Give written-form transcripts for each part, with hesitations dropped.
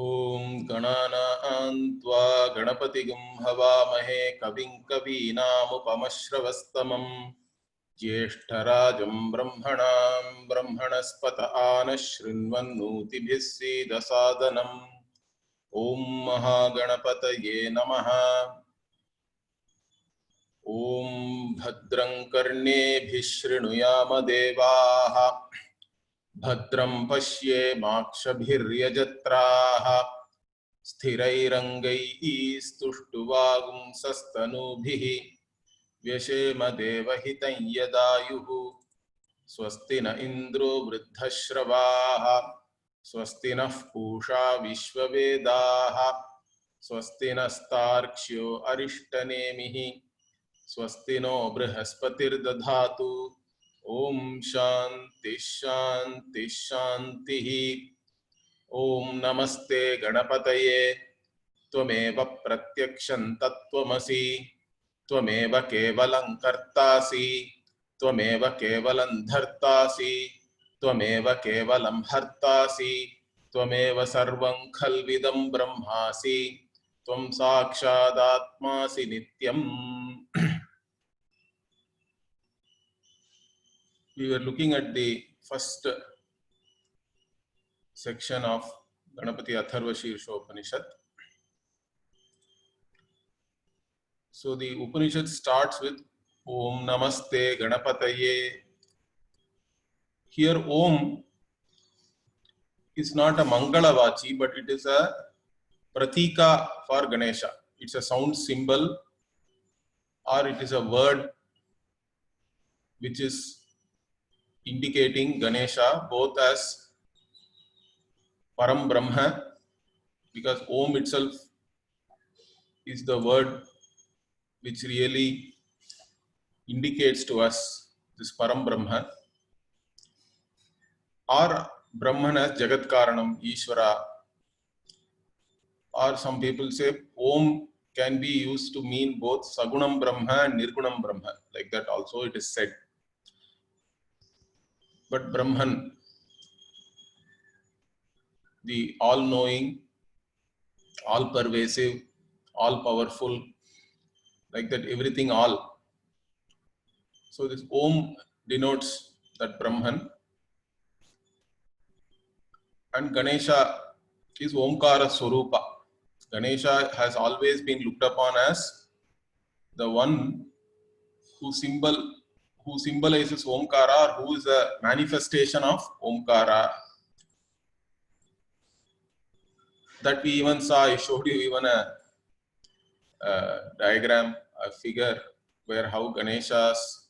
ॐ गणानां त्वा गणपतिगुं हवामहे कविं कवीनामुपमश्रवस्तमं ज्येष्ठराजं ब्रह्मणां ब्रह्मणस्पत आनः शृण्वन्नोतिभिः सीदसादनम् ॐ महागणपतये नमः। ॐ भद्रं कर्णेभिः शृणुयाम देवाः भद्रं पश्येमाक्षभिर्यजत्राः स्थिरैरङ्गैः स्तुष्टुवागुंसस्तनूभिः व्यशेम देवहितं यदायुः स्वस्ति न इन्द्रो वृद्धश्रवाः स्वस्ति नः पूषा विश्ववेदाः स्वस्ति नस्तार्क्ष्यो अरिष्टनेमिः स्वस्ति नो बृहस्पतिर्दधातु ओम शांति शांति शांति। ओम नमस्ते गणपतये त्वमेव प्रत्यक्षं तत्त्वमसि त्वमेव केवलं कर्तासि त्वमेव केवलं धर्तासि त्वमेव केवलं हर्तासि त्वमेव सर्वं खल्विदं ब्रह्मासि त्वं साक्षादात्मासि नित्यम्। We were looking at the first section of Ganapati Atharva Shirsha Upanishad. So the Upanishad starts with Om Namaste Ganapataye. Here Om is not a Mangalavachi, but it is a Pratika for Ganesha. It's a sound symbol, or it is a word which is indicating Ganesha both as Param Brahma, because Om itself is the word which really indicates to us this Param Brahma, or Brahman as Jagat Karanam, Ishvara, or some people say Om can be used to mean both Sagunam Brahma and Nirgunam Brahma, like that also it is said. But Brahman, the all-knowing, all-pervasive, all-powerful, like that everything all. So this Om denotes that Brahman, and Ganesha is Omkara Swarupa. Ganesha has always been looked upon as the one who symbolizes Omkara, or who is a manifestation of Omkara. That we even saw, I showed you even a diagram, a figure, where how Ganesha's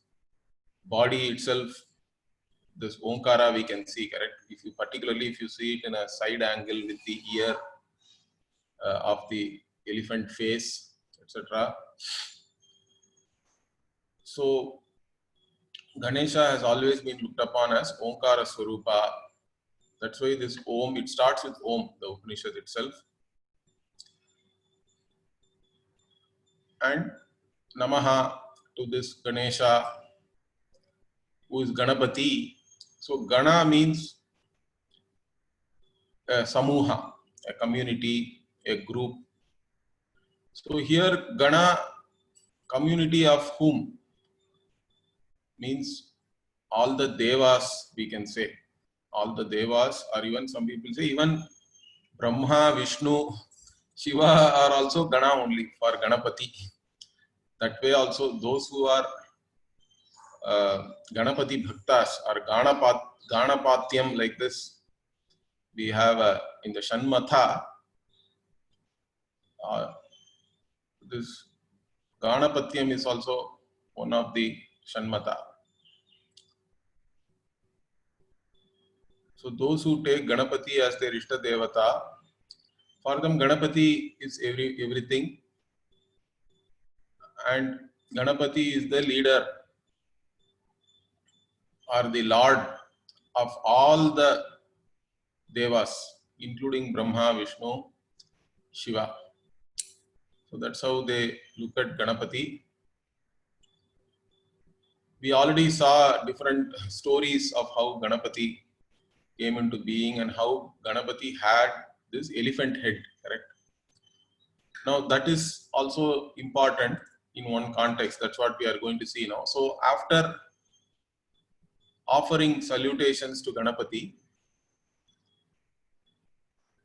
body itself, this Omkara we can see, correct? Particularly if you see it in a side angle with the ear of the elephant face, etc. So Ganesha has always been looked upon as Omkara Swarupa. That's why this Om, it starts with Om, the Upanishad itself. And Namaha to this Ganesha, who is Ganapati. So Gana means a samuha, a community, a group. So here Gana, community of whom? Means all the devas, we can say. All the devas, or even some people say even Brahma, Vishnu, Shiva are also Gana only for Ganapati. That way also those who are Ganapati Bhaktas or Ganapatyam, like this, we have in the Shanmatha, this Ganapatyam is also one of the Shanmatha. So those who take Ganapati as their Ishta Devata, for them Ganapati is everything, and Ganapati is the leader or the Lord of all the Devas, including Brahma, Vishnu, Shiva. So that's how they look at Ganapati. We already saw different stories of how Ganapati came into being and how Ganapati had this elephant head, correct? Now that is also important in one context. That's what we are going to see now. So after offering salutations to Ganapati,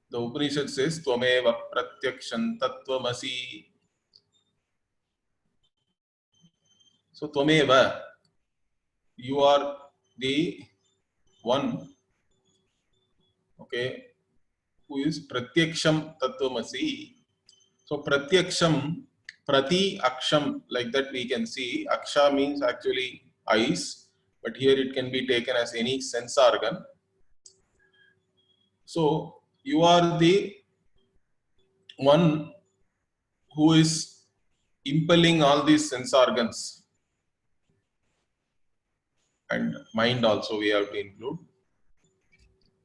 the Upanishad says, Tvameva Pratyaksham Tattvamasi. So Tvameva, you are the one, okay, who is Pratyaksham Tattvamasi. So Pratyaksham, Prati Aksham, like that we can see. Aksha means actually eyes, but here it can be taken as any sense organ. So you are the one who is impelling all these sense organs, and mind also we have to include,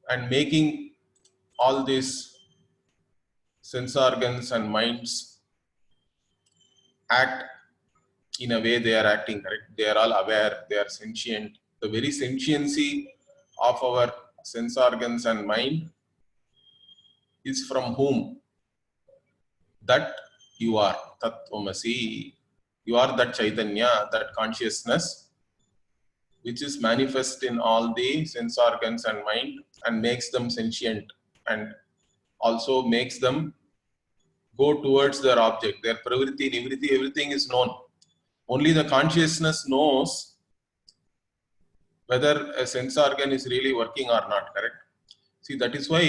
and making all these sense organs and minds act in a way they are acting, correct? They are all aware, they are sentient. The very sentiency of our sense organs and mind is from whom? That you are, Tattvamasi. You are that Chaitanya, that consciousness, which is manifest in all the sense organs and mind and makes them sentient and also makes them go towards their object. Their pravritti, nivritti, everything is known. Only the consciousness knows whether a sense organ is really working or not, correct? See, that is why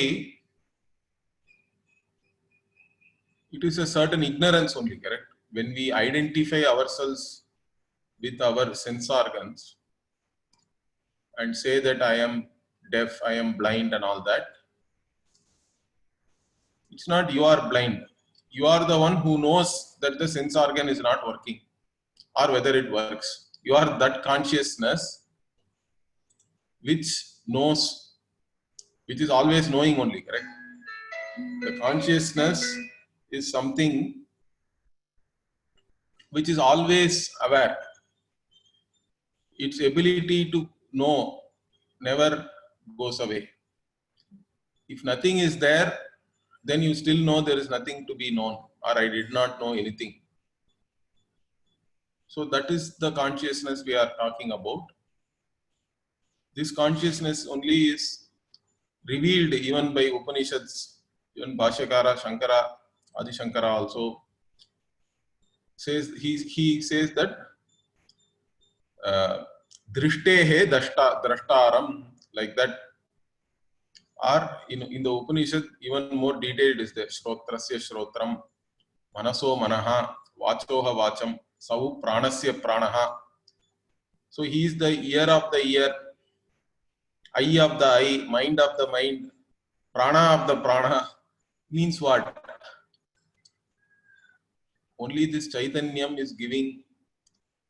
it is a certain ignorance only, correct? When we identify ourselves with our sense organs and say that I am deaf, I am blind and all that, it's not you are blind. You are the one who knows that the sense organ is not working or whether it works. You are that consciousness which knows, which is always knowing only, correct? The consciousness is something which is always aware. Its ability to know never goes away. If nothing is there, then you still know there is nothing to be known, or I did not know anything. So that is the consciousness we are talking about. This consciousness only is revealed even by Upanishads. Even Bhashyakara, Shankara, Adi Shankara also says, he says that Drishte drashtaram, like that. Or in the Upanishad, even more detailed is there. Shrotrasya shrotram, manaso manaha, vachoha vacham, sau pranasya pranaha. So he is the ear of the ear, eye of the eye, mind of the mind, prana of the prana. Means what? Only this Chaitanyam is giving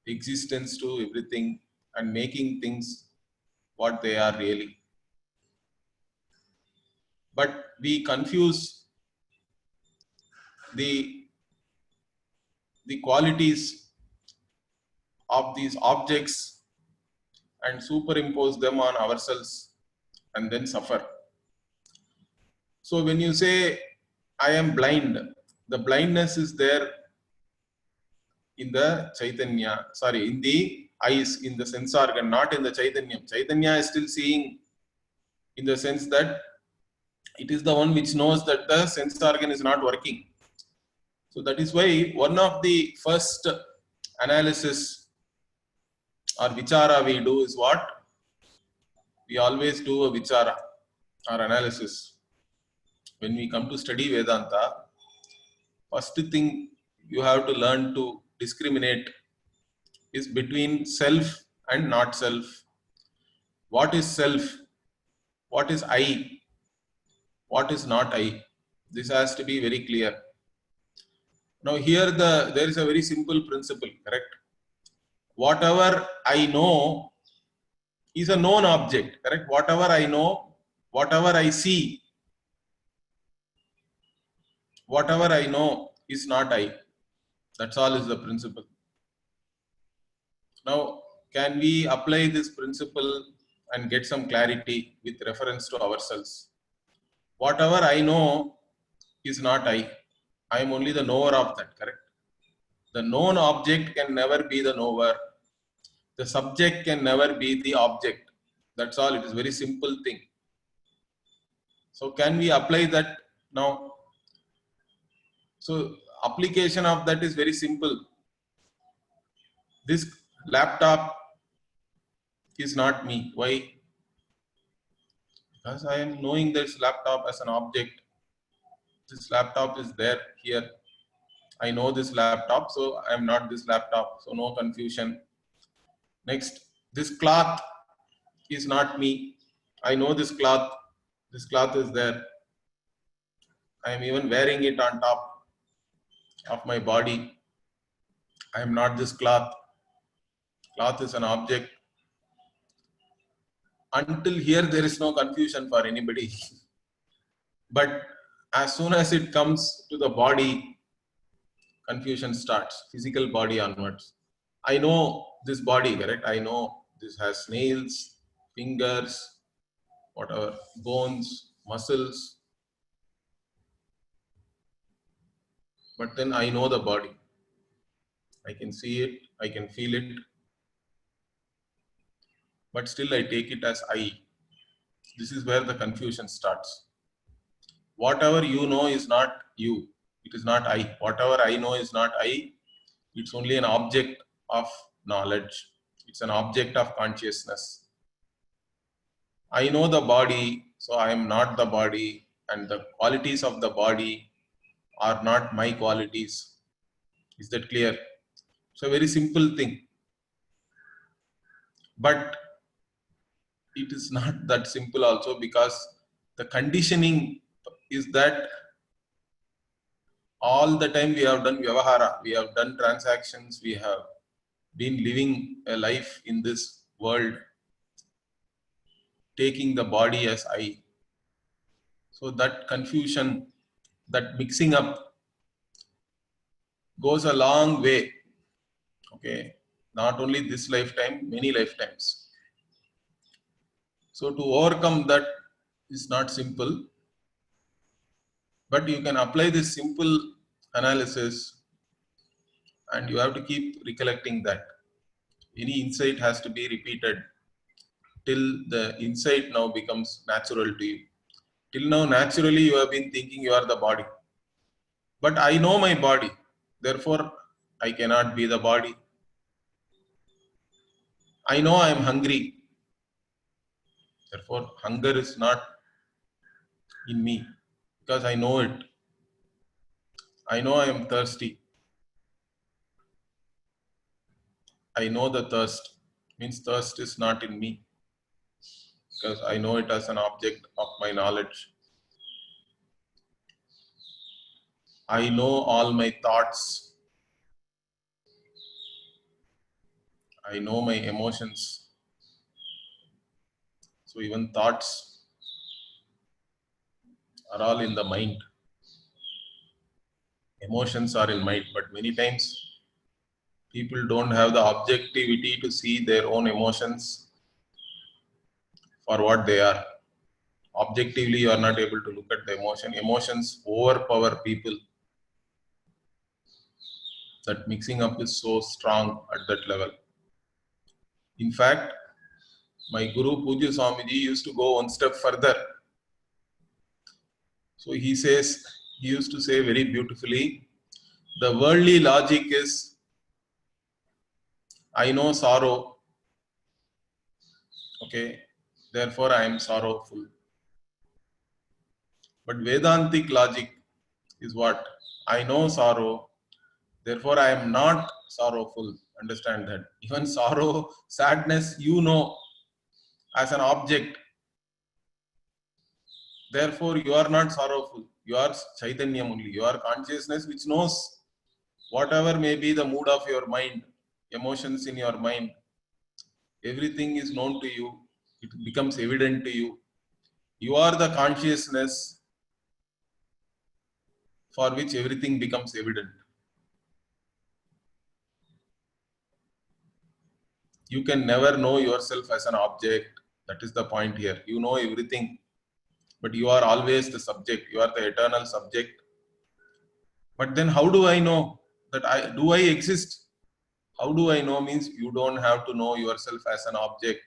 existence to everything and making things what they are really. But we confuse the qualities of these objects and superimpose them on ourselves and then suffer. So when you say, I am blind, the blindness is there in the Chaitanya, in the eyes, in the sense organ, not in the Chaitanyam. Chaitanya is still seeing in the sense that it is the one which knows that the sense organ is not working. So that is why one of the first analysis or vichara we do is what? We always do a vichara or analysis. When we come to study Vedanta, first thing you have to learn to discriminate is between self and not self. What is self? What is I? What is not I? This has to be very clear. Now here there is a very simple principle, correct? Whatever I know is a known object, correct? Whatever I know, whatever I see, whatever I know is not I. That's all is the principle. Now, can we apply this principle and get some clarity with reference to ourselves? Whatever I know is not I. I am only the knower of that, correct? The known object can never be the knower. The subject can never be the object. That's all. It is very simple thing. So can we apply that now? So application of that is very simple. This laptop is not me. Why? Because I am knowing this laptop as an object. This laptop is there here. I know this laptop, so I am not this laptop. So no confusion. Next, this cloth is not me. I know this cloth. This cloth is there. I am even wearing it on top of my body. I am not this cloth. Cloth is an object. Until here, there is no confusion for anybody. But as soon as it comes to the body, confusion starts. Physical body onwards. I know this body, correct? I know this has nails, fingers, whatever, bones, muscles. But then I know the body. I can see it, I can feel it. But still I take it as I. This is where the confusion starts. Whatever you know is not you. It is not I. Whatever I know is not I. It's only an object of knowledge. It's an object of consciousness. I know the body, so I am not the body, and the qualities of the body are not my qualities. Is that clear? So, a very simple thing. But it is not that simple also, because the conditioning is that all the time we have done vyavahara, we have done transactions, we have been living a life in this world, taking the body as I. So that confusion, that mixing up goes a long way. Okay, not only this lifetime, many lifetimes. So to overcome that is not simple, but you can apply this simple analysis, and you have to keep recollecting that. Any insight has to be repeated till the insight now becomes natural to you. Till now, naturally, you have been thinking you are the body. But I know my body, therefore, I cannot be the body. I know I am hungry, therefore, hunger is not in me, because I know it. I know I am thirsty. I know the thirst, means thirst is not in me, because I know it as an object of my knowledge. I know all my thoughts. I know my emotions. So even thoughts are all in the mind. Emotions are in mind, but many times people don't have the objectivity to see their own emotions for what they are. Objectively, you are not able to look at the emotion. Emotions overpower people. That mixing up is so strong at that level. In fact, my Guru Pujya Swamiji used to go one step further. So he used to say very beautifully, the worldly logic is, I know sorrow, okay, therefore I am sorrowful. But Vedantic logic is what? I know sorrow, therefore I am not sorrowful. Understand that. Even sorrow, sadness, you know as an object. Therefore you are not sorrowful. You are Chaitanyam only. You are consciousness which knows whatever may be the mood of your mind, emotions in your mind. Everything is known to you. It becomes evident to you. You are the consciousness for which everything becomes evident. You can never know yourself as an object. That is the point here. You know everything, but you are always the subject. You are the eternal subject But then how do I know that I exist? How do I know means you don't have to know yourself as an object.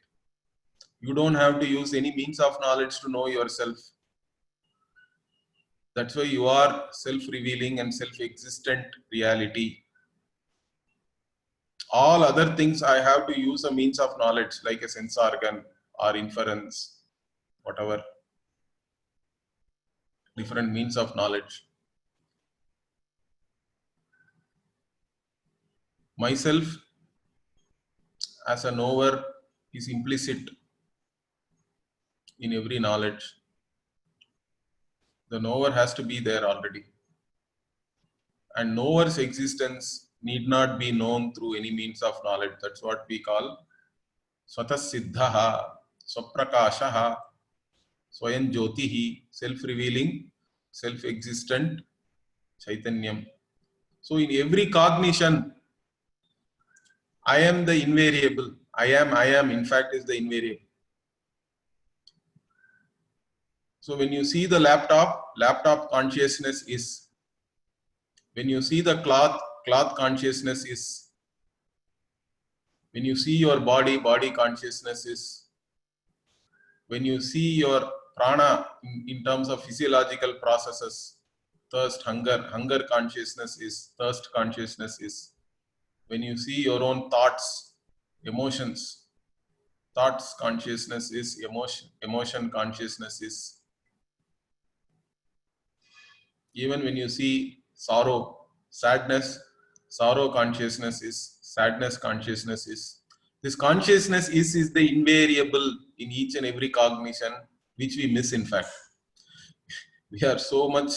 You don't have to use any means of knowledge to know yourself. That's why you are self-revealing and self-existent reality. All other things I have to use a means of knowledge like a sense organ or inference, whatever, different means of knowledge. Myself as a knower is implicit in every knowledge. The knower has to be there already. And knower's existence need not be known through any means of knowledge. That's what we call Swatasiddhaha, Swaprakashaha, Swayam Jyotihi, self-revealing, self-existent Chaitanyam. So in every cognition, I am the invariable. I am, in fact, is the invariable. So when you see the laptop consciousness is. When you see the cloth consciousness is. When you see your body consciousness is. When you see your prana in terms of physiological processes, thirst, hunger consciousness is, thirst consciousness is. When you see your own thoughts, emotions, thoughts consciousness is, emotion consciousness is. Even when you see sorrow, sadness, sorrow consciousness is, sadness consciousness is. This consciousness is the invariable in each and every cognition, which we miss in fact. We are so much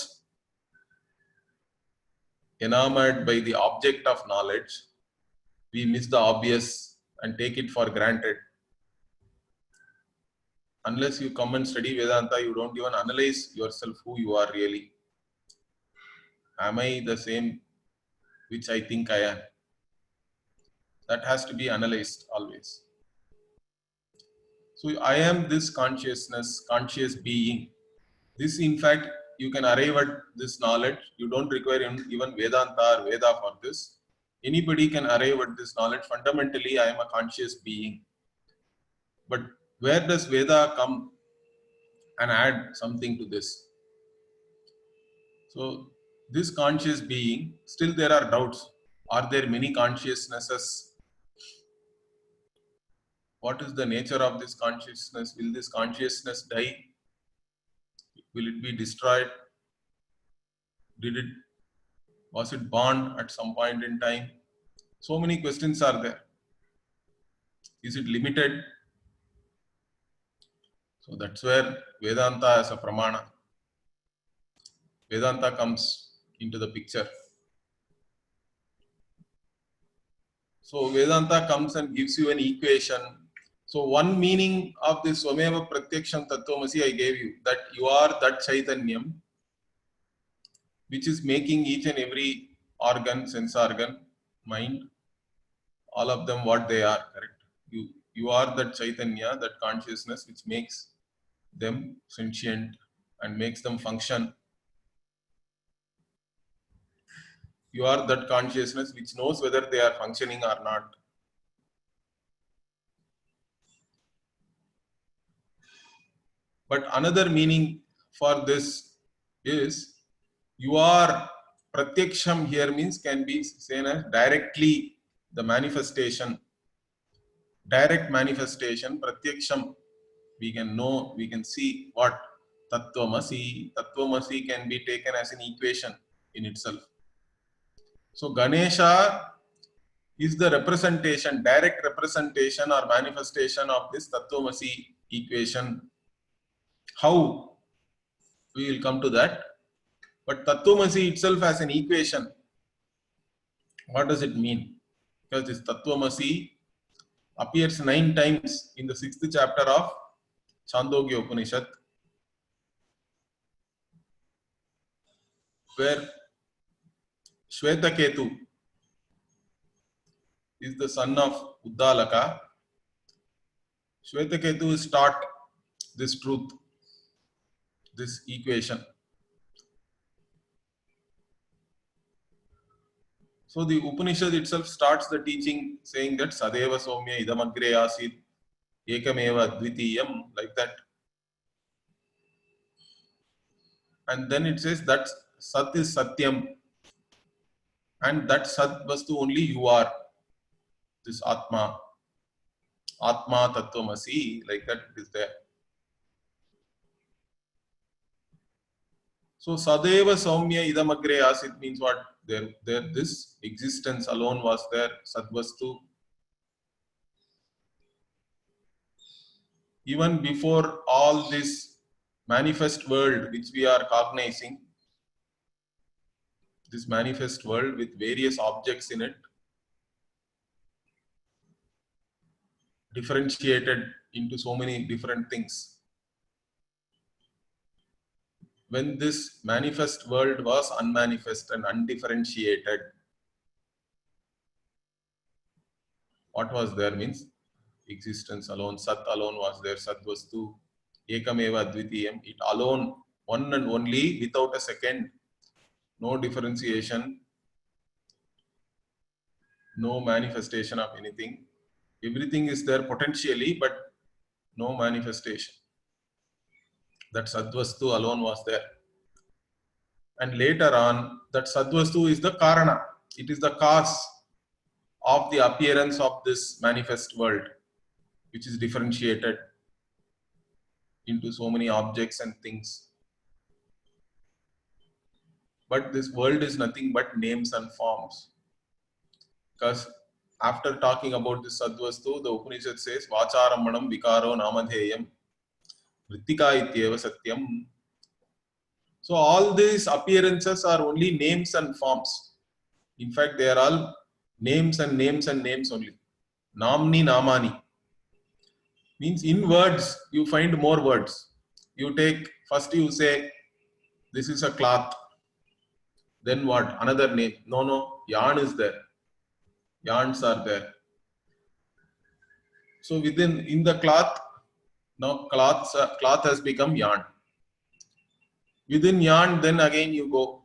enamored by the object of knowledge, we miss the obvious and take it for granted. Unless you come and study Vedanta, you don't even analyze yourself who you are really. Am I the same which I think I am? That has to be analyzed always. So I am this consciousness, conscious being. This, in fact, you can arrive at this knowledge. You don't require even Vedanta or Veda for this. Anybody can arrive at this knowledge. Fundamentally, I am a conscious being. But where does Veda come and add something to this? So this conscious being, still there are doubts. Are there many consciousnesses? What is the nature of this consciousness? Will this consciousness die? Will it be destroyed? Was it born at some point in time? So many questions are there. Is it limited? So that's where Vedanta as a pramana. Vedanta comes into the picture. So Vedanta comes and gives you an equation. So one meaning of this Swameva Pratyaksham Tattvamasi I gave you, that you are that Chaitanyam, which is making each and every organ, sense organ, mind, all of them what they are, correct? You are that Chaitanya, that consciousness which makes them sentient and makes them function. You are that consciousness which knows whether they are functioning or not. But another meaning for this is you are pratyaksham here means can be seen as directly the manifestation, direct manifestation, pratyaksham. We can know, we can see what Tattvamasi. Tattvamasi can be taken as an equation in itself. So Ganesha is the representation, direct representation or manifestation of this Tattvamasi equation. How? We will come to that. But Tattvamasi itself as an equation, what does it mean? Because this Tattvamasi appears 9 times in the 6th chapter of Chandogya Upanishad, where Shvetaketu is the son of Uddalaka. Shvetaketu is taught this truth, this equation. So the Upanishad itself starts the teaching saying that Sadeva Somya idam agre asid ekameva advitiyam, like that. And then it says that Sat is Satyam, and that Sat Vastu only you are, this Atma. Atma Tattvamasi, like that it is there. So Sadeva Saumya idam agre asit means what? There this existence alone was there, Sadvastu. Even before all this manifest world which we are cognizing, this manifest world with various objects in it, differentiated into so many different things. When this manifest world was unmanifest and undifferentiated, what was there means existence alone, Sat alone was there, Sadvastu, Ekameva Advitiyam, it alone, one and only, without a second, no differentiation, no manifestation of anything. Everything is there potentially, but no manifestation. That Sadvastu alone was there. And later on, that Sadvastu is the Karana. It is the cause of the appearance of this manifest world, which is differentiated into so many objects and things. But this world is nothing but names and forms. Because after talking about this Sadvastu, the Upanishad says, Vacharammanam vikaro namadheyam Vrittika ityeva satyam. So all these appearances are only names and forms. In fact, they are all names and names and names only. Namni namani. Means in words, you find more words. You take, first you say, this is a cloth. Then what? Another name. No, yarn is there. Yarns are there. So in the cloth, now cloth has become yarn. Within yarn, then again you go,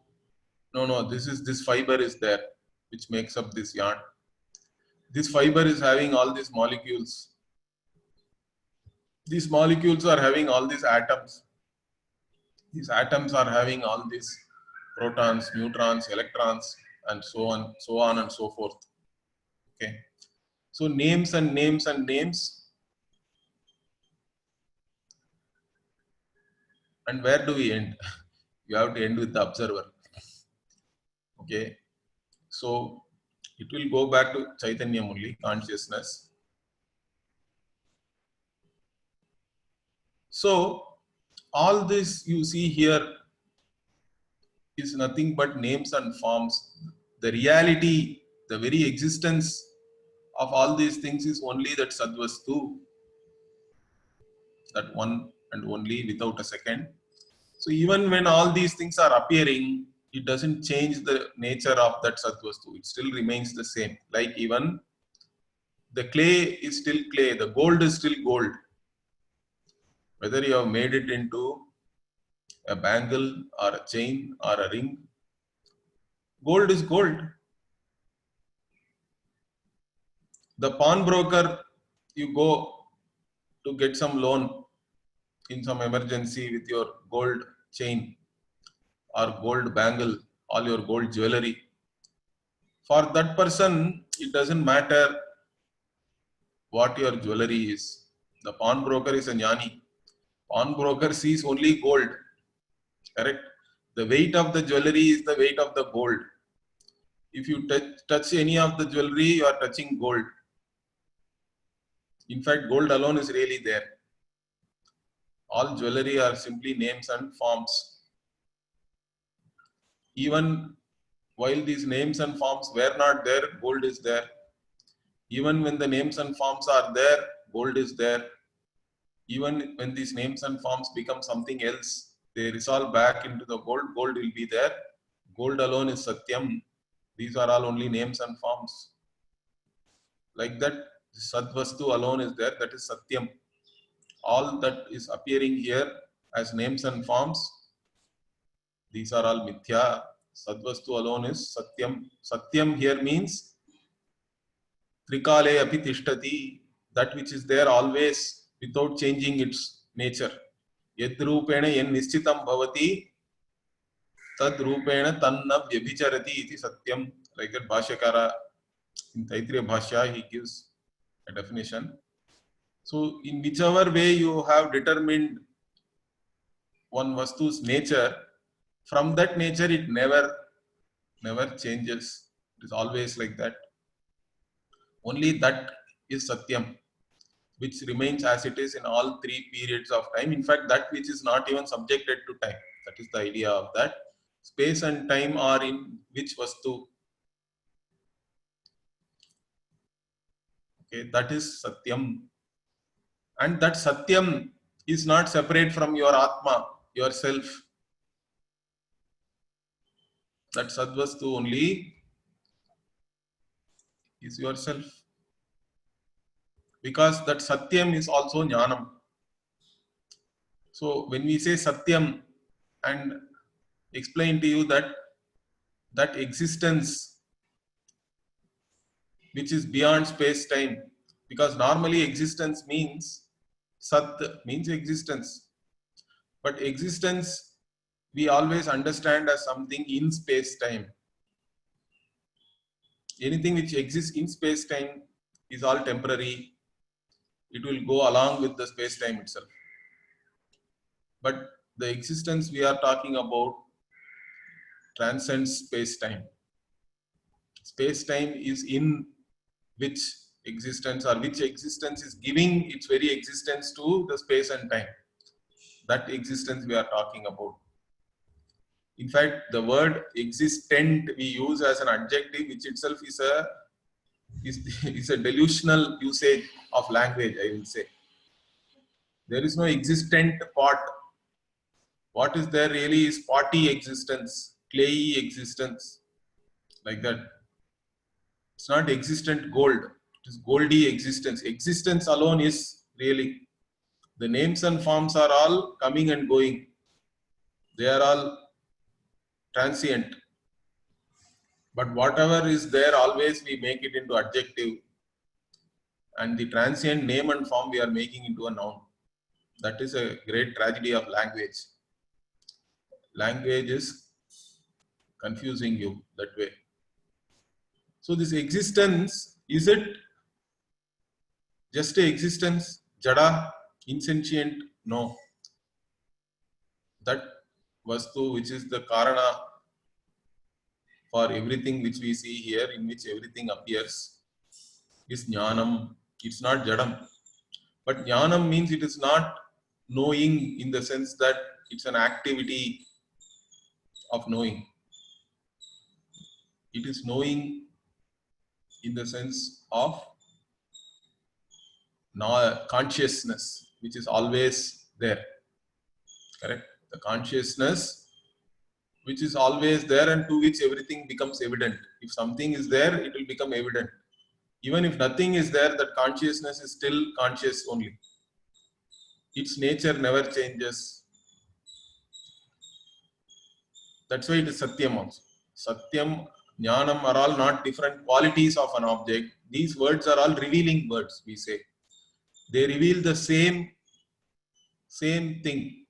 no, this fiber is there, which makes up this yarn. This fiber is having all these molecules. These molecules are having all these atoms. These atoms are having all these protons, neutrons, electrons, and so on and so forth. Okay. So names and names and names. And where do we end? You have to end with the observer. Okay. So it will go back to Chaitanya only, consciousness. So all this you see here is nothing but names and forms. The reality, the very existence of all these things is only that Sadvastu, that one and only, without a second. So even when all these things are appearing, it doesn't change the nature of that Sadvastu. It still remains the same. Like even the clay is still clay, the gold is still gold. Whether you have made it into a bangle or a chain or a ring, gold is gold. The pawnbroker, you go to get some loan in some emergency with your gold chain or gold bangle, all your gold jewelry. For that person, it doesn't matter what your jewelry is. The pawnbroker is a jnani. Pawnbroker sees only gold. Correct? The weight of the jewelry is the weight of the gold. If you touch any of the jewelry, you are touching gold. In fact, gold alone is really there. All jewelry are simply names and forms. Even while these names and forms were not there, gold is there. Even when the names and forms are there, gold is there. Even when these names and forms become something else, they resolve back into the gold, gold will be there. Gold alone is Satyam. These are all only names and forms. Like that, Sadvastu alone is there, that is Satyam. All that is appearing here as names and forms, these are all Mithya. Sadvastu alone is Satyam. Satyam here means Trikale api tishtati, that which is there always without changing its nature. Yad rupena yen nishchitam bhavati, tad rupena tanna vyabhicharati iti Satyam. Like that Bhashyakara in Taittiriya Bhashya, he gives a definition. So in whichever way you have determined one vastu's nature, from that nature it never changes. It is always like that. Only that is Satyam, which remains as it is in all three periods of time. In fact, that which is not even subjected to time. That is the idea of that. Space and time are in which vastu. Okay, that is Satyam. And that Satyam is not separate from your Atma, yourself. That Sadvastu only is yourself. Because that Satyam is also Jnanam. So when we say Satyam and explain to you that existence which is beyond space-time, because normally existence means Sat means existence, but existence we always understand as something in space-time. Anything which exists in space-time is all temporary. It will go along with the space-time itself. But the existence we are talking about transcends space-time. Space-time is in which existence, or which existence is giving its very existence to the space and time. That existence we are talking about. In fact, the word existent we use as an adjective, which itself is a delusional usage of language, I will say. There is no existent pot. What is there really is potty existence, clayey existence, like that. It's not existent gold. It is goldy existence. Existence alone is really. The names and forms are all coming and going. They are all transient. But whatever is there, always we make it into adjective. And the transient name and form we are making into a noun. That is a great tragedy of language. Language is confusing you that way. So this existence, is it just a existence? Jada, insentient? No. That vastu, which is the karana for everything which we see here, in which everything appears, is jnanam. It's not jadam. But jnanam means it is not knowing in the sense that it's an activity of knowing. It is knowing in the sense of consciousness, which is always there. Correct? The consciousness which is always there and to which everything becomes evident. If something is there, it will become evident. Even if nothing is there, that consciousness is still conscious only. Its nature never changes. That's why it is Satyam also. Satyam, Jnanam are all not different qualities of an object. These words are all revealing words, we say. They reveal the same thing.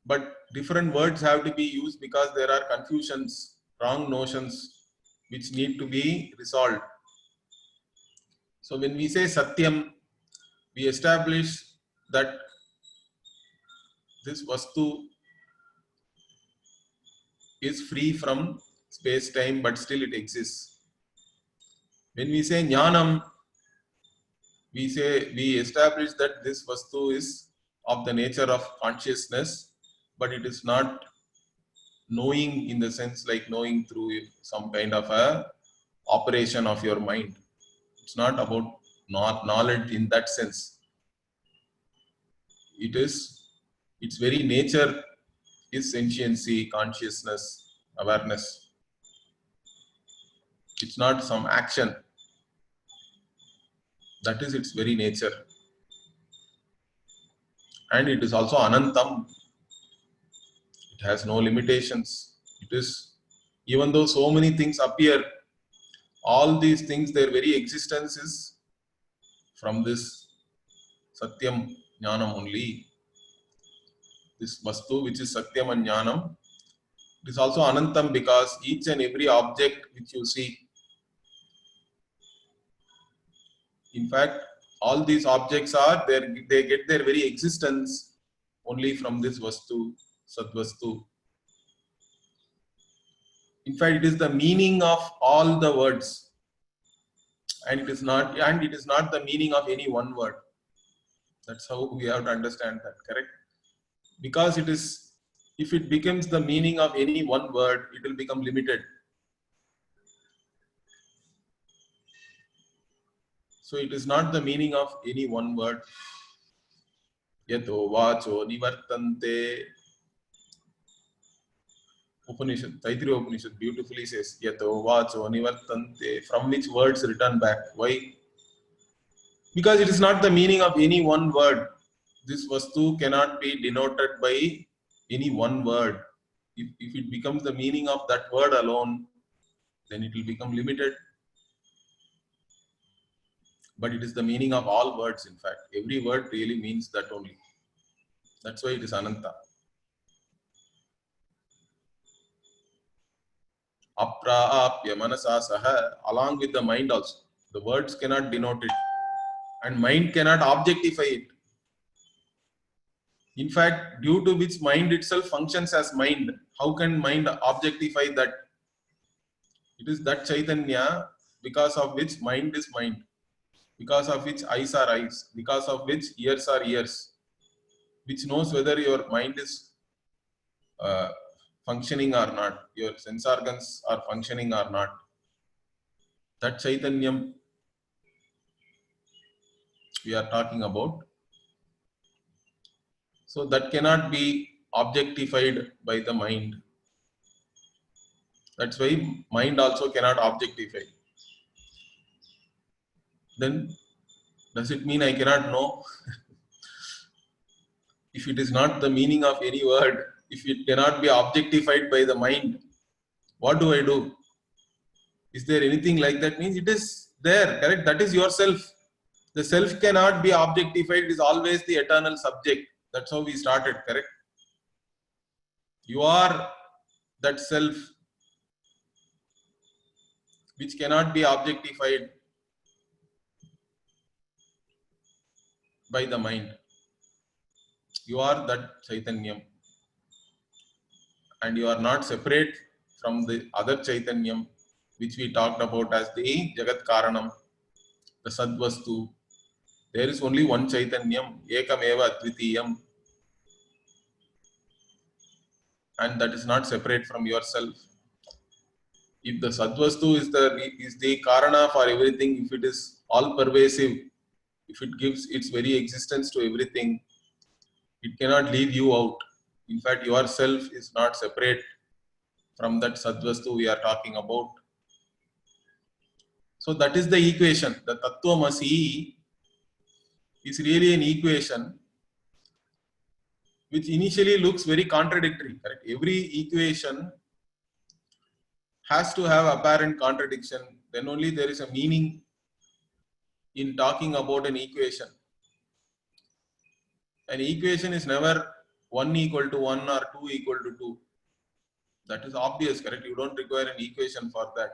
But different words have to be used because there are confusions, wrong notions which need to be resolved. So when we say Satyam, we establish that this vastu is free from space-time, but still it exists. When we say Jnanam, we establish that this vastu is of the nature of consciousness, but it is not knowing in the sense like knowing through some kind of a operation of your mind. It's not about knowledge in that sense. Its very nature is sentiency, consciousness, awareness. It's not some action. That is its very nature. And it is also anantam. It has no limitations. It is Even though so many things appear, all these things, their very existence is from this Satyam Jnanam only. This Vastu, which is Satyam and Jnanam, it is also Anantam because each and every object which you see, in fact, all these objects are there, they get their very existence only from this Vastu, Sadvastu. In fact, it is the meaning of all the words, and it is not the meaning of any one word. That's how we have to understand that, correct? Because it is, if it becomes the meaning of any one word, it will become limited. So it is not the meaning of any one word. Yato vacho nivartante. Upanishad, Taittiriya Upanishad beautifully says, Yato vacho nivartante, from which words return back. Why? Because it is not the meaning of any one word. This Vastu cannot be denoted by any one word. If it becomes the meaning of that word alone, then it will become limited. But it is the meaning of all words, in fact. Every word really means that only. That's why it is Ananta. Apraapya manasa saha, along with the mind also. The words cannot denote it. And mind cannot objectify it. In fact, due to which mind itself functions as mind. How can mind objectify that? It is that Chaitanya because of which mind is mind. Because of which eyes are eyes. Because of which ears are ears. Which knows whether your mind is functioning or not. Your sense organs are functioning or not. That Chaitanyam we are talking about. So that cannot be objectified by the mind. That's why mind also cannot objectify. Then does it mean I cannot know? If it is not the meaning of any word, if it cannot be objectified by the mind, what do I do? Is there anything like that? Means it is there, correct? That is yourself. The self cannot be objectified, it is always the eternal subject. That's how we started, correct? You are that self which cannot be objectified by the mind. You are that Chaitanyam. And you are not separate from the other Chaitanyam, which we talked about as the Jagat Karanam, the Sadvastu. There is only one Chaitanyam, Ekameva Advitiyam, and that is not separate from yourself. If the Sadvastu is the Karana for everything, if it is all pervasive, if it gives its very existence to everything, it cannot leave you out. In fact, yourself is not separate from that Sadvastu we are talking about. So that is the equation. The Tattvamasi is really an equation which initially looks very contradictory. Correct? Every equation has to have apparent contradiction. Then only there is a meaning in talking about an equation. An equation is never 1 equal to 1 or 2 equal to 2. That is obvious, correct? You don't require an equation for that.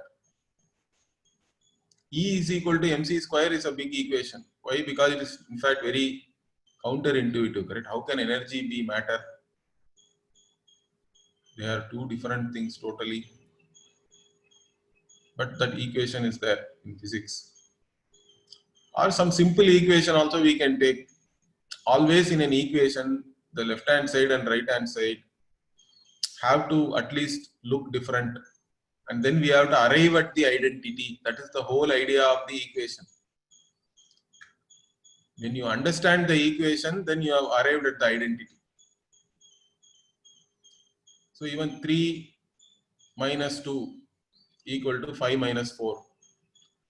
E is equal to mc square is a big equation. Why? Because it is in fact very counterintuitive, correct? How can energy be matter? They are two different things totally. But that equation is there in physics. Or some simple equation also we can take. Always in an equation, the left hand side and right hand side have to at least look different. And then we have to arrive at the identity. That is the whole idea of the equation. When you understand the equation, then you have arrived at the identity. So even 3 minus 2 equal to 5 minus 4.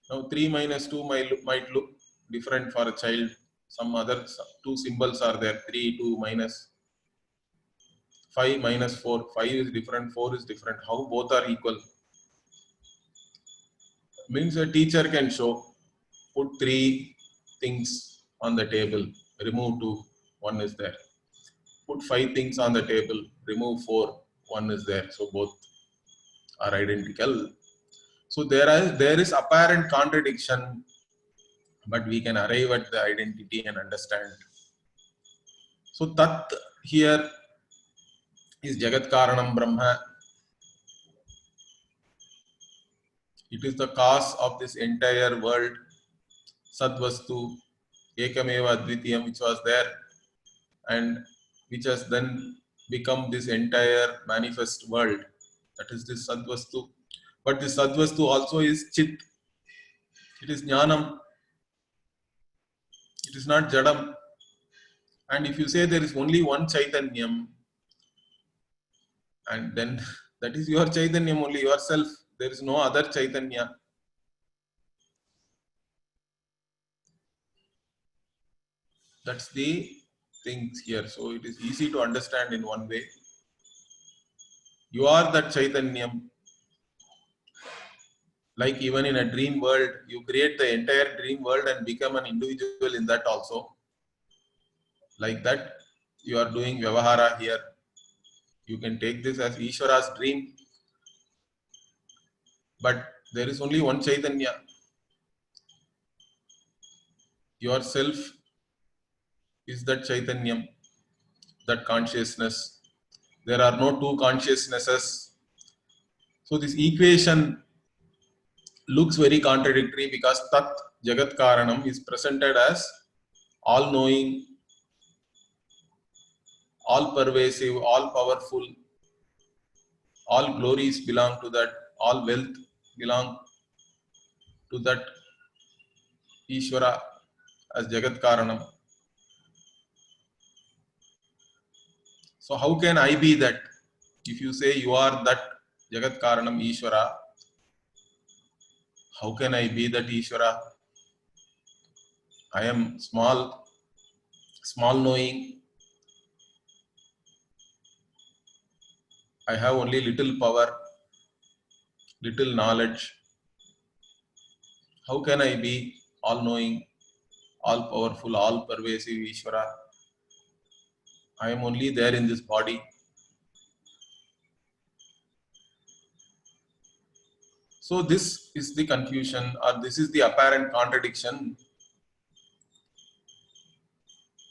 Now 3 minus 2 might look different for a child. Some other two symbols are there, 3, 2, minus. 5 minus 4, 5 is different, 4 is different. How both are equal? Means a teacher can show, put 3 things on the table, remove 2, 1 is there. Put 5 things on the table, remove 4, 1 is there. So both are identical. So there is apparent contradiction, but we can arrive at the identity and understand. So Tat here is Jagat Karanam Brahma. It is the cause of this entire world. Sadvastu, Ekameva Advitiyam, which was there and which has then become this entire manifest world. That is this Sadvastu. But this Sadvastu also is Chit. It is Jnanam. It is not Jadam. And if you say there is only one Chaitanyam, and then that is your Chaitanyam only, yourself. There is no other Chaitanya. That's the things here. So it is easy to understand in one way. You are that Chaitanyam. Like even in a dream world, you create the entire dream world and become an individual in that also. Like that, you are doing Vyavahara here. You can take this as Ishvara's dream. But there is only one Chaitanya. Yourself is that Chaitanyam, that consciousness. There are no two consciousnesses. So this equation looks very contradictory because Tat Jagat Karanam is presented as all-knowing, all-pervasive, all-powerful. All glories belong to that, all wealth belong to that Ishvara as Jagat Karanam. So how can I be that? If you say you are that Jagat Karanam Ishvara, how can I be that Ishvara? I am small knowing. I have only little power, little knowledge. How can I be all knowing, all powerful, all pervasive Ishvara? I am only there in this body. So this is the confusion, or this is the apparent contradiction.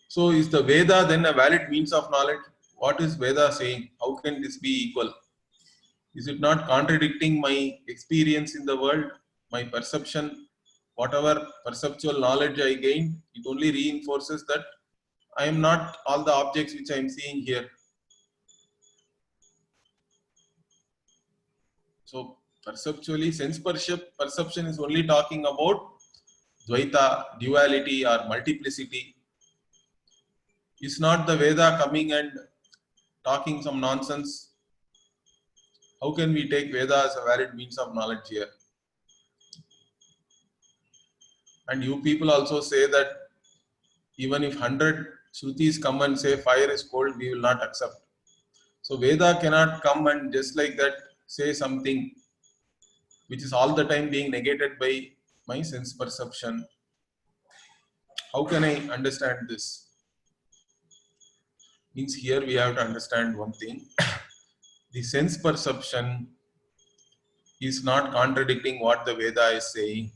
So is the Veda then a valid means of knowledge? What is Veda saying? How can this be equal? Is it not contradicting my experience in the world, my perception? Whatever perceptual knowledge I gain, it only reinforces that I am not all the objects which I am seeing here. So perceptually, sense perception is only talking about Dvaita, duality or multiplicity. Is not the Veda coming and talking some nonsense? How can we take Veda as a valid means of knowledge here? And you people also say that even if 100 Shrutis come and say fire is cold, we will not accept. So Veda cannot come and just like that say something which is all the time being negated by my sense perception. How can I understand this? Means here we have to understand one thing. The sense perception is not contradicting what the Veda is saying.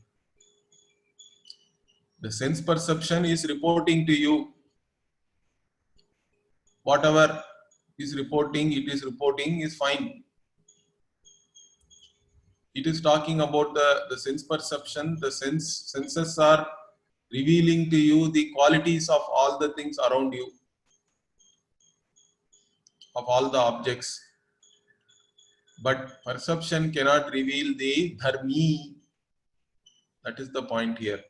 The sense perception is reporting to you. Whatever is reporting is fine. It is talking about the sense perception. The senses are revealing to you the qualities of all the things around you, of all the objects. But perception cannot reveal the dharmi. That is the point here.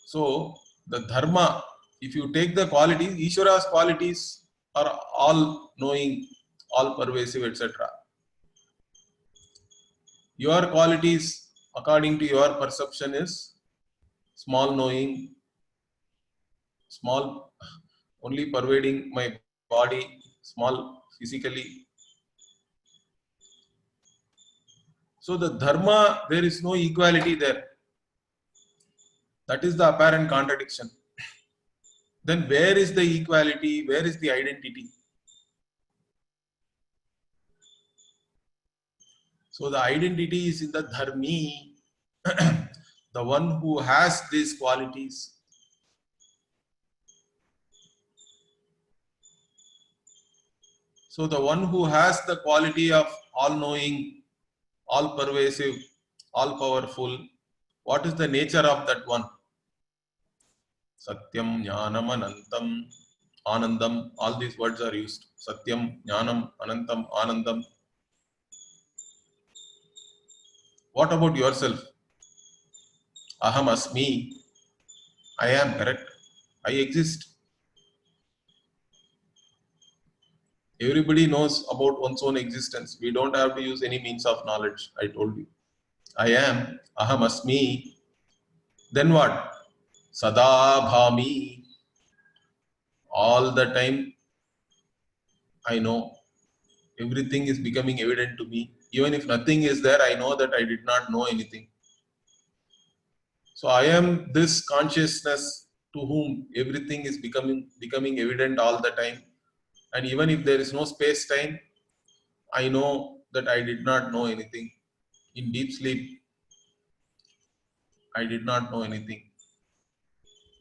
So the dharma, if you take the qualities, Ishvara's qualities are all knowing, all pervasive, etc. Your qualities, according to your perception, is small knowing, small, only pervading my body, small physically. So the dharma, there is no equality there. That is the apparent contradiction. Then where is the equality? Where is the identity? So the identity is in the dharmi, the one who has these qualities. So the one who has the quality of all-knowing, all-pervasive, all-powerful, what is the nature of that one? Satyam, Jnanam, Anantam, Anandam, all these words are used. Satyam, Jnanam, Anantam, Anandam. What about yourself? Aham asmi. I am, correct? I exist. Everybody knows about one's own existence. We don't have to use any means of knowledge. I told you. I am. Aham asmi. Then what? Sada bhami. All the time I know. Everything is becoming evident to me. Even if nothing is there, I know that I did not know anything. So I am this consciousness to whom everything is becoming evident all the time. And even if there is no space-time, I know that I did not know anything. In deep sleep, I did not know anything.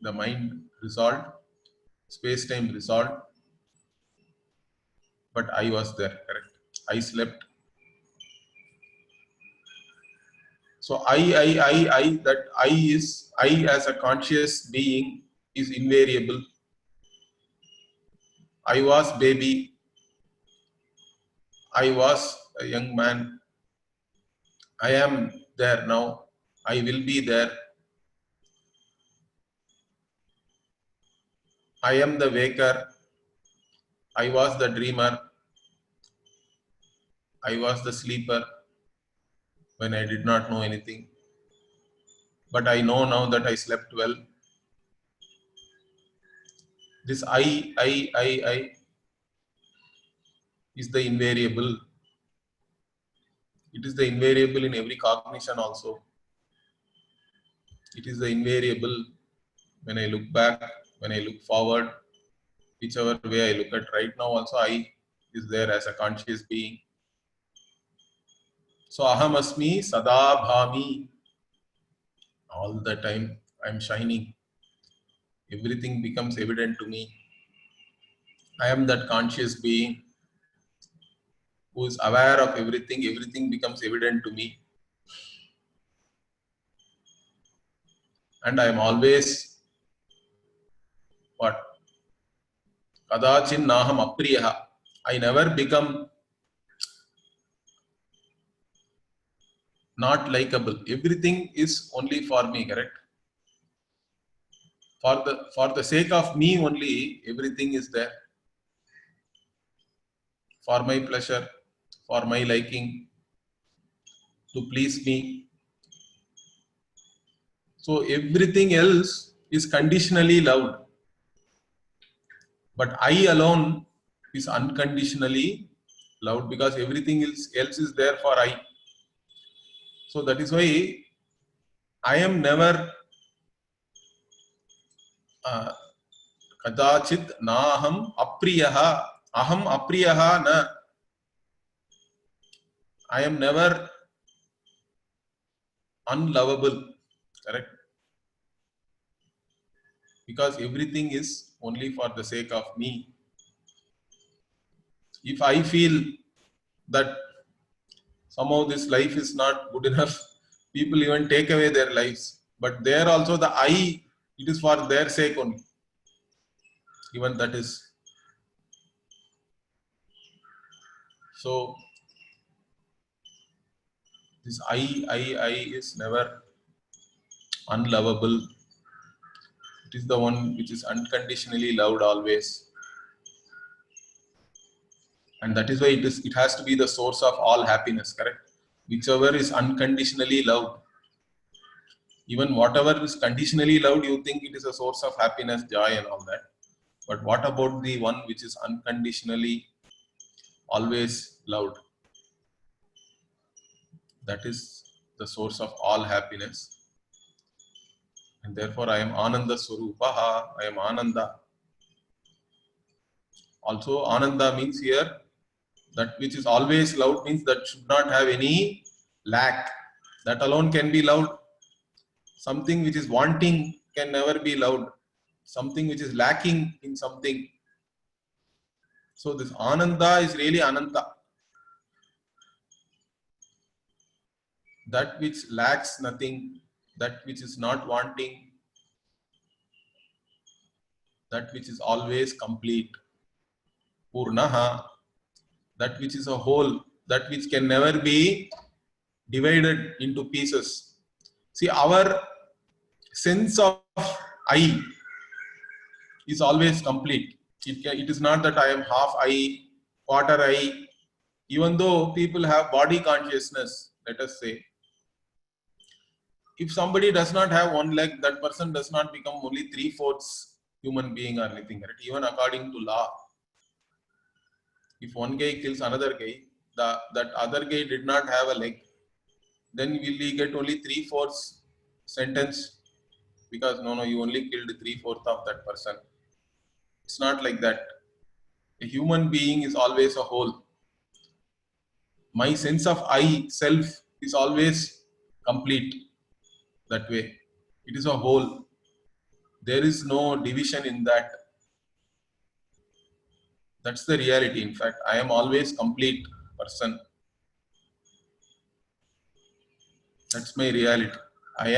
The mind resolved, space-time resolved, but I was there, correct? I slept. So that I as a conscious being is invariable. I was baby. I was a young man. I am there now. I will be there. I am the waker. I was the dreamer. I was the sleeper when I did not know anything. But I know now that I slept well. This I is the invariable. It is the invariable in every cognition also. It is the invariable when I look back, when I look forward, whichever way I look at. Right now also I is there as a conscious being. So aham asmi sada bhami. All the time I am shining. Everything becomes evident to me. I am that conscious being who is aware of everything. Everything becomes evident to me. And I am always what? Kadachin naham apriyaha. I never become not likable. Everything is only for me, correct? For the sake of me only, everything is there. For my pleasure, for my liking, to please me. So everything else is conditionally loved. But I alone is unconditionally loved because everything else is there for I. So that is why I am never kadachit naham apriyaha. Aham apriyaha na. I am never unlovable, correct? Because everything is only for the sake of me. If I feel that somehow this life is not good enough, people even take away their lives. But there also the I, it is for their sake only. Even that is. So this I is never unlovable. It is the one which is unconditionally loved always. And that is why it has to be the source of all happiness, correct? Whichever is unconditionally loved. Even whatever is conditionally loved, you think it is a source of happiness, joy and all that. But what about the one which is unconditionally always loved. That is the source of all happiness. And therefore I am Ananda Swarupaha, I am Ananda. Also Ananda means here, that which is always loved means that should not have any lack. That alone can be loved. Something which is wanting can never be loved. Something which is lacking in something. So this Ananda is really Ananta. That which lacks nothing, that which is not wanting, that which is always complete. Purnaha, that which is a whole, that which can never be divided into pieces. See, our sense of I is always complete. It is not that I am half I, quarter I. Even though people have body consciousness, let us say, if somebody does not have one leg, that person does not become only 3/4 human being or anything. Right? Even according to law, if one guy kills another guy, that other guy did not have a leg, then will he get only 3/4 sentence? Because no, you only killed 3/4 of that person. It's not like that. A human being is always a whole. My sense of I, self, is always complete that way. It is a whole. There is no division in that. That's the reality. In fact, I am always complete person. That's my reality. I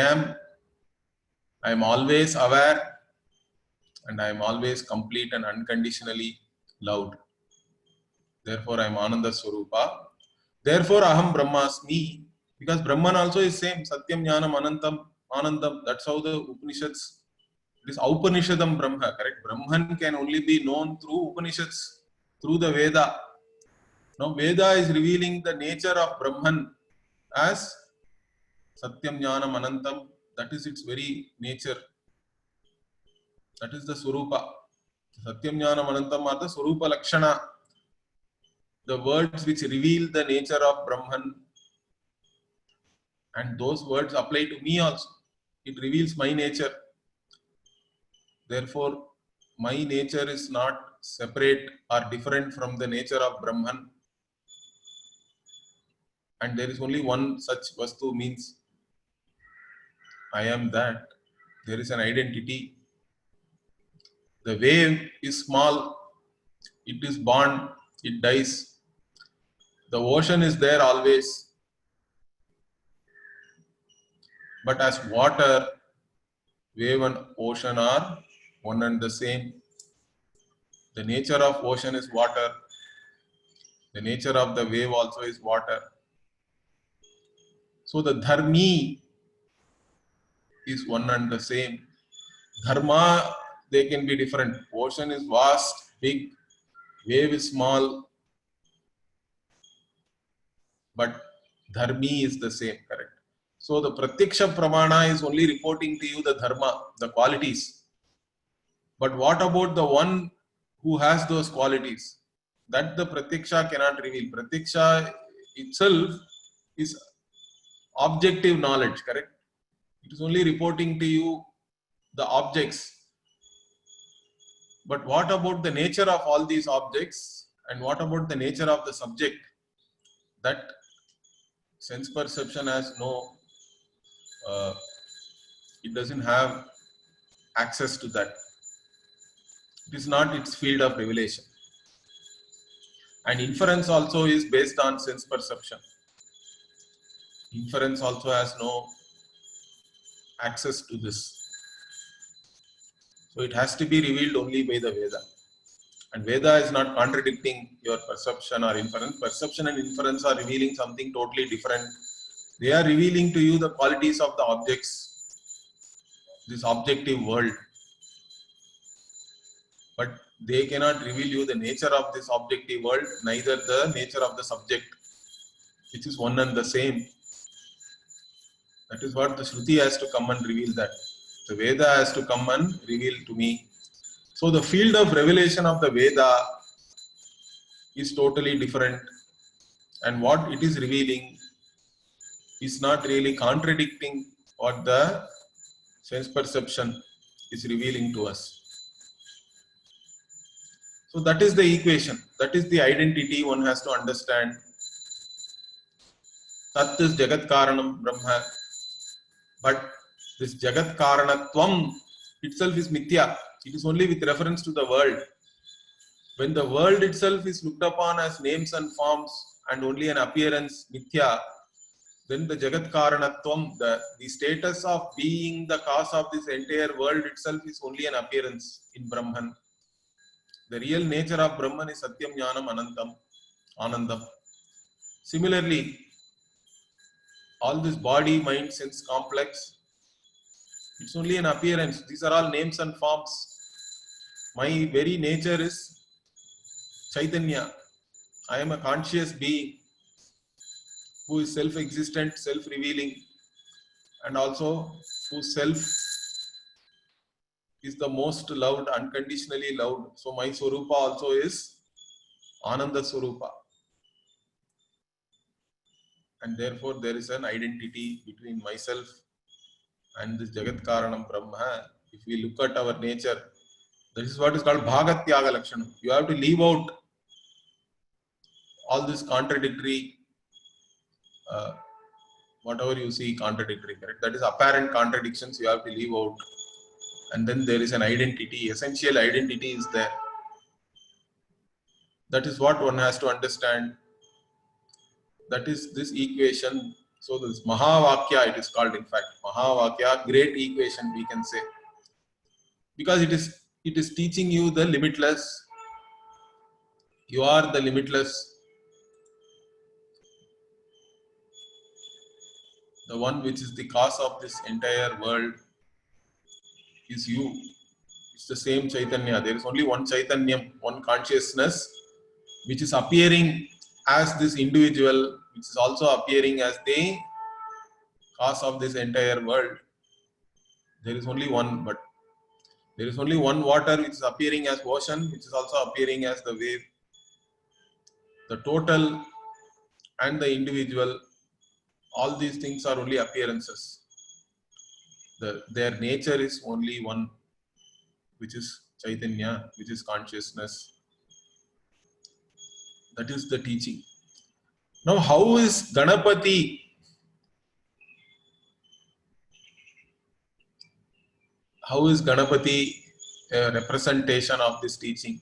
am always aware, and I am always complete and unconditionally loved. Therefore, I am Ananda Swarupa. Therefore, Aham Brahmasmi. Because Brahman also is same. Satyam, Jnanam, Anantam, Anandam. That's how the Upanishads. It is Upanishadam Brahma, correct? Brahman can only be known through Upanishads, through the Veda. Now, Veda is revealing the nature of Brahman as Satyam, Jnanam, Anantam. That is its very nature. That is the Swarupa. Satyam, Jnanam, Anantam are the Swarupa Lakshana. The words which reveal the nature of Brahman. And those words apply to me also. It reveals my nature. Therefore, my nature is not separate or different from the nature of Brahman. And there is only one such vastu, means I am that. There is an identity. The wave is small. It is born. It dies. The ocean is there always. But as water, wave and ocean are one and the same. The nature of ocean is water. The nature of the wave also is water. So the dharmi is one and the same. Dharma, they can be different. Ocean is vast, big. Wave is small. But dharmi is the same, correct? So the pratyaksha pramana is only reporting to you the dharma, the qualities. But what about the one who has those qualities? That the pratyaksha cannot reveal. Pratyaksha itself is objective knowledge, correct? It is only reporting to you the objects. But what about the nature of all these objects? And what about the nature of the subject? That sense perception has no, it doesn't have access to that. It is not its field of revelation. And inference also is based on sense perception. Inference also has no access to this. So it has to be revealed only by the Veda. And Veda is not contradicting your perception or inference. Perception and inference are revealing something totally different. They are revealing to you the qualities of the objects, this objective world. But they cannot reveal you the nature of this objective world, neither the nature of the subject, which is one and the same. That is what the Shruti has to come and reveal that. The Veda has to come and reveal to me. So the field of revelation of the Veda is totally different, and what it is revealing is not really contradicting what the sense perception is revealing to us. So that is the equation, that is the identity one has to understand. Tat is Jagat Karanam Brahma, but this Jagat Karanatvam itself is Mithya. It is only with reference to the world. When the world itself is looked upon as names and forms and only an appearance, Mithya, then the Jagat Karanatvam, the status of being the cause of this entire world itself is only an appearance in Brahman. The real nature of Brahman is Satyam Jnanam Anantam, Anandam. Similarly, all this body, mind, sense complex, it's only an appearance. These are all names and forms. My very nature is Chaitanya. I am a conscious being who is self-existent, self-revealing, and also whose self is the most loved, unconditionally loved. So my Swarupa also is Ananda Swarupa. And therefore there is an identity between myself and this Jagat Karanam Brahma. If we look at our nature, this is what is called Bhagatyaga Lakshanam. You have to leave out all this contradictory, whatever you see contradictory, correct? That is apparent contradictions you have to leave out. And then there is an identity, essential identity is there. That is what one has to understand. That is this equation. So this Mahavakya, it is called in fact. Mahavakya, great equation we can say. Because it is teaching you the limitless. You are the limitless. The one which is the cause of this entire world is you. It's the same Chaitanya. There is only one Chaitanya, one consciousness, which is appearing as this individual, which is also appearing as the cause of this entire world. There is only one, but there is only one water which is appearing as ocean, which is also appearing as the wave. The total and the individual, all these things are only appearances. Their nature is only one, which is Chaitanya, which is consciousness. That is the teaching. Now, how is Ganapati? How is Ganapati a representation of this teaching?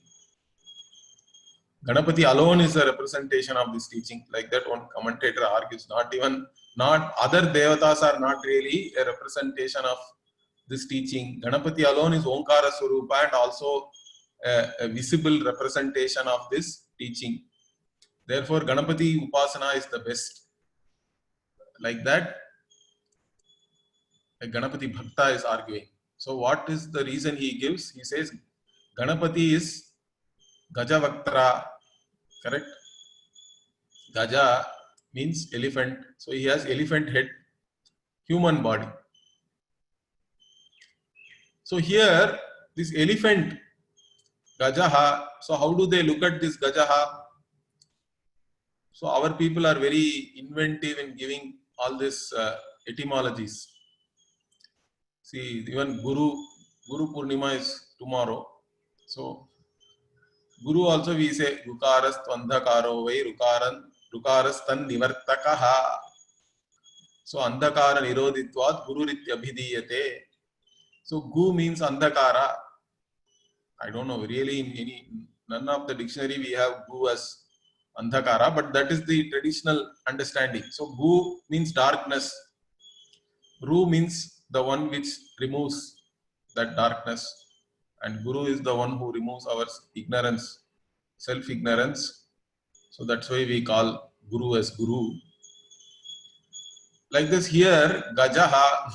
Ganapati alone is a representation of this teaching. Like that one commentator argues, not other devatas are not really a representation of this teaching. Ganapati alone is Omkara Swarupa and also a visible representation of this teaching. Therefore, Ganapati Upasana is the best. Like that, a Ganapati Bhakta is arguing. So what is the reason he gives? He says, Ganapati is Gajavaktra, correct? Gaja means elephant. So he has elephant head, human body. So here, this elephant, Gajaha, so how do they look at this Gajaha? So our people are very inventive in giving all these etymologies. See, even Guru Purnima is tomorrow. So Guru also we say Rukaras Tvandhakaro Vai Rukaras Tan Nivartakaha. So Andhakara Nirodhitvat Guru Rityabhidiyate. So Gu means Andhakara. I don't know, really in none of the dictionary we have Gu as Andhakara, but that is the traditional understanding. So Gu means darkness. Ru means the one which removes that darkness. And Guru is the one who removes our ignorance, self-ignorance. So that's why we call Guru as Guru. Like this here, Gajaha,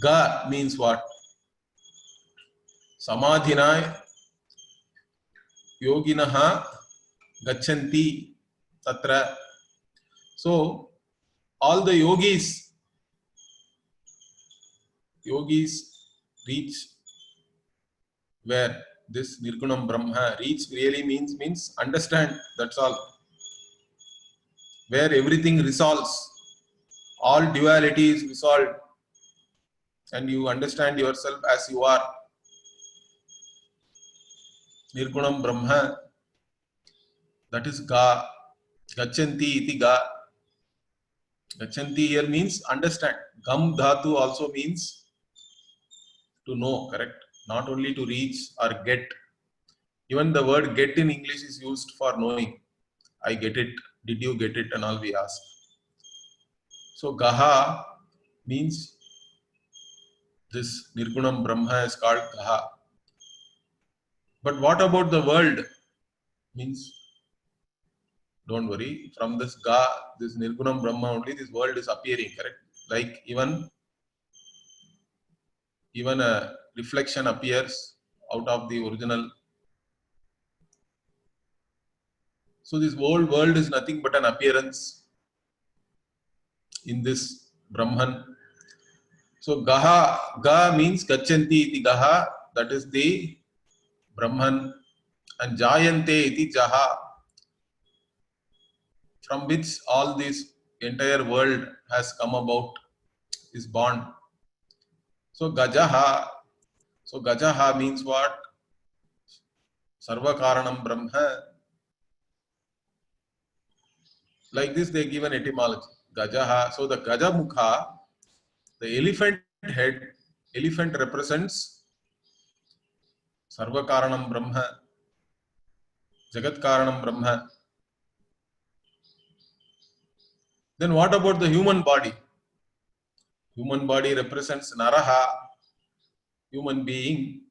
Ga means what? Samadhina Yoginaha Gachanti Tatra. So all the yogis reach where? this Nirgunam Brahma. Reach really means understand. That's all. Where everything resolves, all duality is resolved, and you understand yourself as you are. Nirgunam Brahma. That is Ga. Gachanti iti Ga. Gachanti here means understand. Gam dhatu also means to know, correct? Not only to reach or get. Even the word get in English is used for knowing. I get it. Did you get it? And all we ask. So Gaha means this Nirgunam Brahma is called Gaha. But what about the world? Means don't worry. From this Ga, this Nirgunam Brahma only, this world is appearing, correct? Like even a reflection appears out of the original. So this whole world is nothing but an appearance in this Brahman. So Gaha, Ga means Gachanti iti Gaha, that is the Brahman, and Jayante iti Jaha, from which all this entire world has come about, is born. So Gajaha, means what? Sarva Karanam Brahma. Like this they give an etymology. Gajaha. So the Gajamukha, the elephant head, elephant represents Sarva Karanam Brahma, Jagat Karanam Brahma. Then what about the human body? Human body represents Naraha, human being,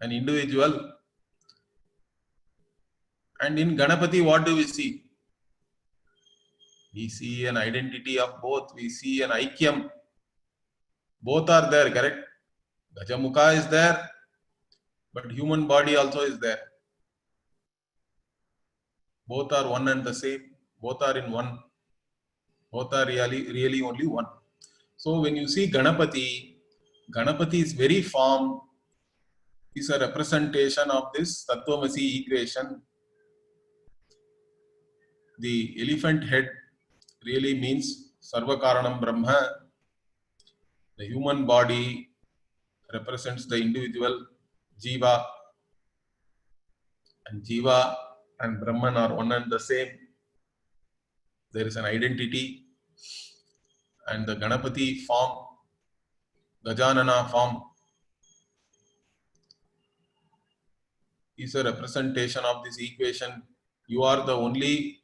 an individual. And in Ganapati, what do we see? We see an identity of both. We see an Aikyam. Both are there, correct? Gajamukha is there, but human body also is there. Both are one and the same. Both are in one. Both are really only one. So when you see Ganapati, Ganapati's very form is a representation of this Tattvamasi equation. The elephant head really means Sarva Karanam Brahma. The human body represents the individual Jiva, and Jiva and Brahman are one and the same. There is an identity, and the Ganapati form, Gajanana form, is a representation of this equation. You are the only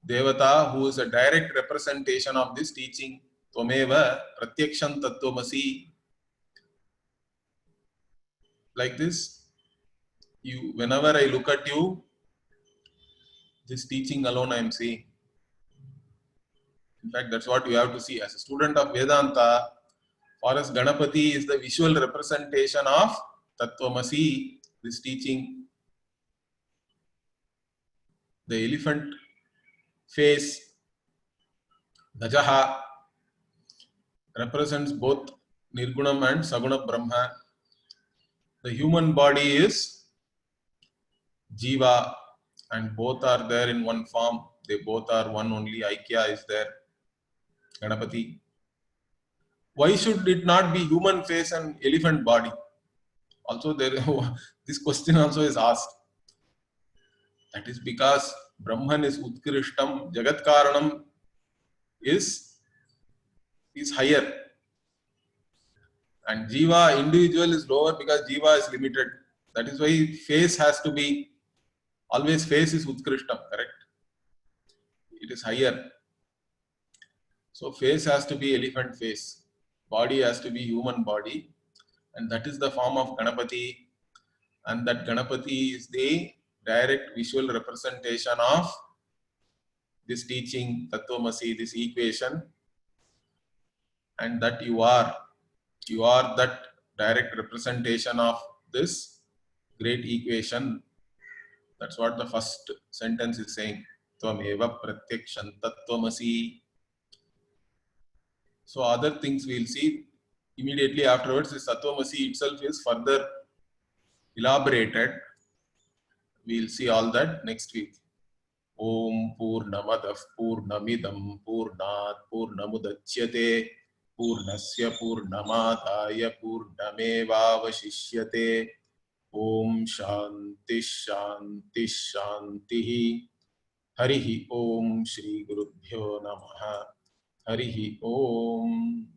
Devata who is a direct representation of this teaching. Tvameva Pratyaksham Tattvamasi. Like this, whenever I look at you, this teaching alone I am seeing. In fact, that's what you have to see. As a student of Vedanta, for us Ganapati is the visual representation of Tattvamasi, this teaching. The elephant face, Gajaha, represents both Nirgunam and Saguna Brahma. The human body is Jiva, and both are there in one form. They both are one only. Aikya is there. Ganapati. Why should it not be human face and elephant body? Also, this question also is asked. That is because Brahman is Utkrishtam, Jagat Karanam is higher. And Jiva, individual, is lower because Jiva is limited. That is why face has to be, always face is Utkrishtam, correct? It is higher. So face has to be elephant face. Body has to be human body. And that is the form of Ganapati. And that Ganapati is the direct visual representation of this teaching, Tattvamasi, this equation. And that you are that direct representation of this great equation. That's what the first sentence is saying. Tvameva Pratyaksham Tattvamasi. So other things we'll see immediately afterwards. This Tattvamasi itself is further elaborated. We'll see all that next week. Om Purnamadah Purnamidam Purnat Purnamudachyate Purnasya Purnamadaya Purnamevavashishyate. Om Shanti Shanti Shanti. Harihi Om Shri Gurubhyo Namaha. Harihi Om.